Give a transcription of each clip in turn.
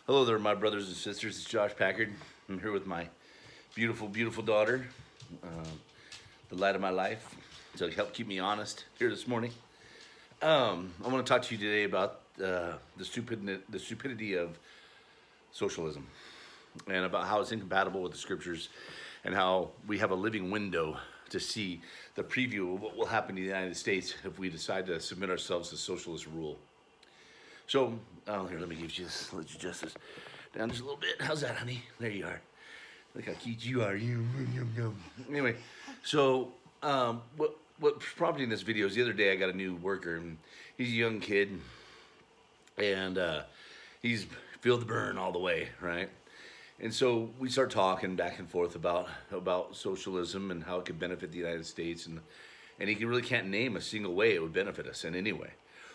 Hello there, my brothers and sisters. It's Josh Packard. I'm here with my beautiful, beautiful daughter, uh, the light of my life, to help keep me honest here this morning. I want to talk to you today about the stupidity of socialism and about how it's incompatible with the scriptures and how we have a living window to see the preview of what will happen to the United States if we decide to submit ourselves to socialist rule. So, here, let me give you this. Let's adjust this down just a little bit. How's that, honey? There you are. Look how cute you are. Anyway, so what's prompting this video is the other day I got a new worker, and he's a young kid, and he's feel the burn all the way, right? And so we start talking back and forth about socialism and how it could benefit the United States, and he really can't name a single way it would benefit us in any way.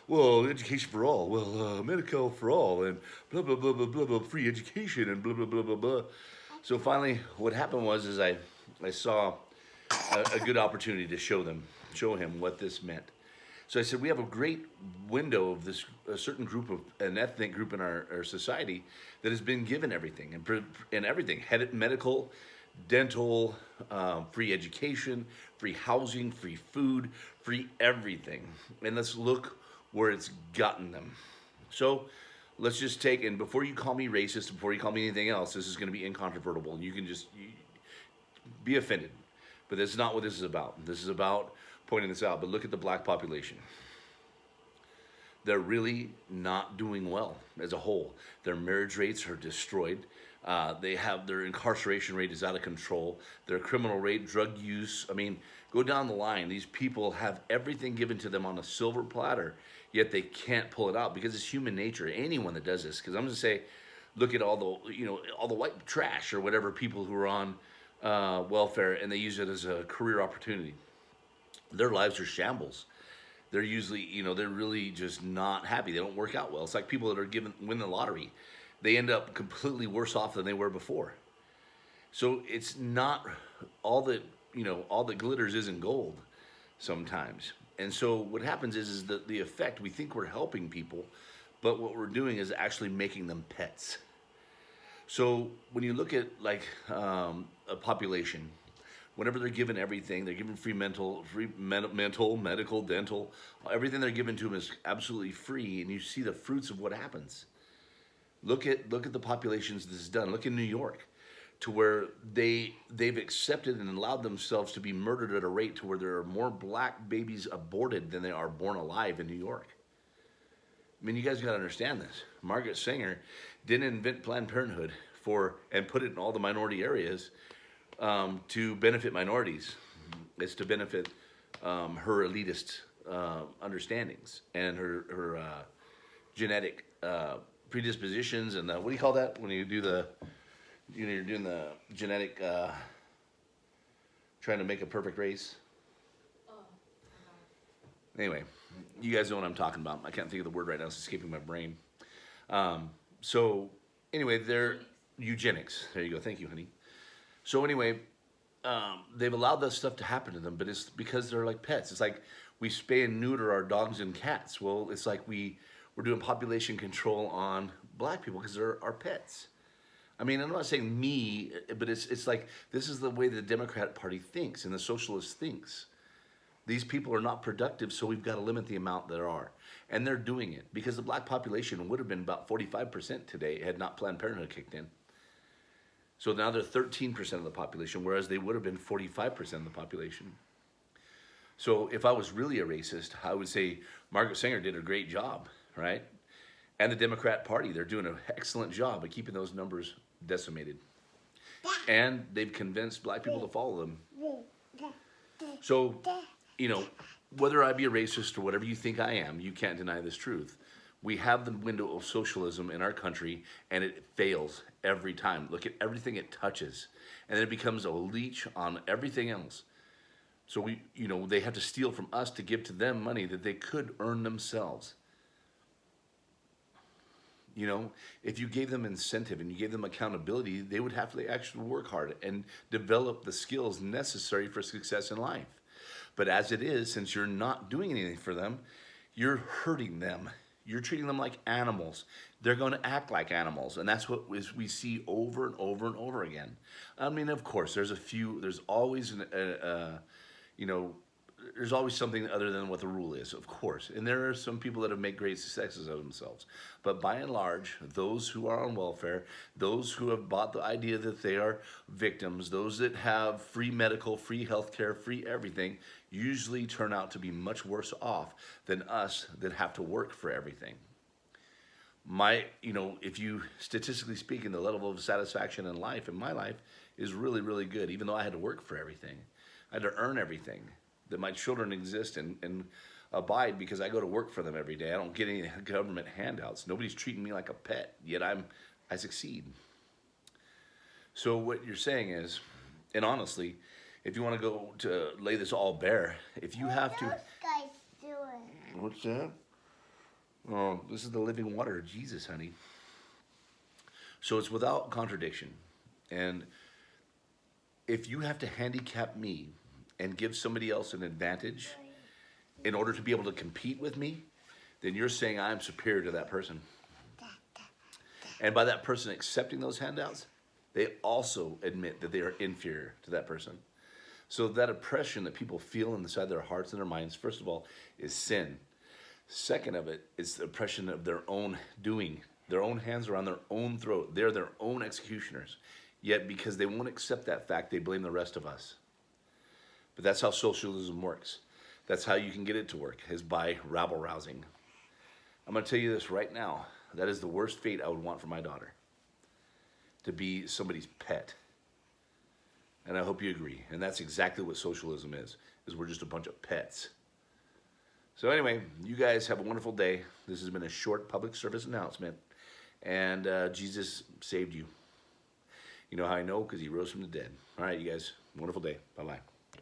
Well, education for all. Well, medical for all, and blah blah blah blah blah blah, free education, and blah blah blah blah blah. So finally, what happened was I saw a good opportunity to show him what this meant. So I said, we have a great window of this a certain group of an ethnic group in our society that has been given everything and everything, medical, dental, free education, free housing, free food, free everything. And let's look where it's gotten them. So let's just take, and before you call me racist, before you call me anything else, this is going to be incontrovertible, and you can just be offended. But that's not what this is about. This is about pointing this out. But look at the black population. They're really not doing well as a whole. Their marriage rates are destroyed. Their incarceration rate is out of control. Their criminal rate, drug use. I mean, go down the line. These people have everything given to them on a silver platter, yet they can't pull it out because it's human nature. Anyone that does this, because I'm going to say, look at all the white trash or whatever people who are on welfare, and they use it as a career opportunity. Their lives are shambles. They're usually, they're really just not happy. They don't work out well. It's like people that win the lottery. They end up completely worse off than they were before. So it's not all that, all that glitters isn't gold sometimes. And so what happens is that the effect, we think we're helping people, but what we're doing is actually making them pets. So when you look at a population, whenever they're given everything, they're given free mental, medical, dental, everything they're given to them is absolutely free, and you see the fruits of what happens. Look at the populations this is done. Look in New York, to where they've accepted and allowed themselves to be murdered at a rate to where there are more black babies aborted than there are born alive in New York. I mean, you guys got to understand this. Margaret Sanger didn't invent Planned Parenthood and put it in all the minority areas to benefit minorities. It's to benefit her elitist understandings and her genetic predispositions and what do you call that when you do you're doing the genetic trying to make a perfect race. Anyway, you guys know what I'm talking about. I can't think of the word right now. It's escaping my brain. So anyway, they're eugenics. There you go. Thank you, honey. So anyway, they've allowed that stuff to happen to them, but it's because they're like pets. It's like we spay and neuter our dogs and cats. Well, it's like we're doing population control on black people because they're our pets. I mean, I'm not saying me, but it's like this is the way the Democrat Party thinks and the socialist thinks. These people are not productive, so we've got to limit the amount there are. And they're doing it because the black population would have been about 45% today had not Planned Parenthood kicked in. So now they're 13% of the population, whereas they would have been 45% of the population. So if I was really a racist, I would say Margaret Sanger did a great job, right? And the Democrat Party, they're doing an excellent job of keeping those numbers decimated. And they've convinced black people to follow them. So, whether I be a racist or whatever you think I am, you can't deny this truth. We have the window of socialism in our country, and it fails every time. Look at everything it touches, and then it becomes a leech on everything else. So they have to steal from us to give to them money that they could earn themselves. If you gave them incentive and you gave them accountability, they would have to actually work hard and develop the skills necessary for success in life. But as it is, since you're not doing anything for them, you're hurting them. You're treating them like animals. They're going to act like animals, and that's what we see over and over and over again. I mean, of course, there's always you know, there's always something other than what the rule is, of course. And there are some people that have made great successes of themselves. But by and large, those who are on welfare, those who have bought the idea that they are victims, those that have free medical, free healthcare, free everything, usually turn out to be much worse off than us that have to work for everything. If you statistically speaking, the level of satisfaction in life, in my life, is really, really good, even though I had to work for everything. I had to earn everything. That my children exist and abide because I go to work for them every day. I don't get any government handouts. Nobody's treating me like a pet, yet I succeed. So what you're saying is, and honestly, if you want to go to lay this all bare, if you have to... What are those guys doing? What's that? Oh, this is the living water of Jesus, honey. So it's without contradiction. And if you have to handicap me and give somebody else an advantage in order to be able to compete with me, then you're saying I'm superior to that person. And by that person accepting those handouts, they also admit that they are inferior to that person. So that oppression that people feel inside their hearts and their minds, first of all, is sin. Second of it is the oppression of their own doing. Their own hands are on their own throat. They're their own executioners. Yet because they won't accept that fact, they blame the rest of us. But that's how socialism works. That's how you can get it to work, is by rabble-rousing. I'm going to tell you this right now. That is the worst fate I would want for my daughter. To be somebody's pet. And I hope you agree. And that's exactly what socialism is we're just a bunch of pets. So anyway, you guys have a wonderful day. This has been a short public service announcement. And Jesus saved you. You know how I know? Because he rose from the dead. All right, you guys. Wonderful day. Bye-bye.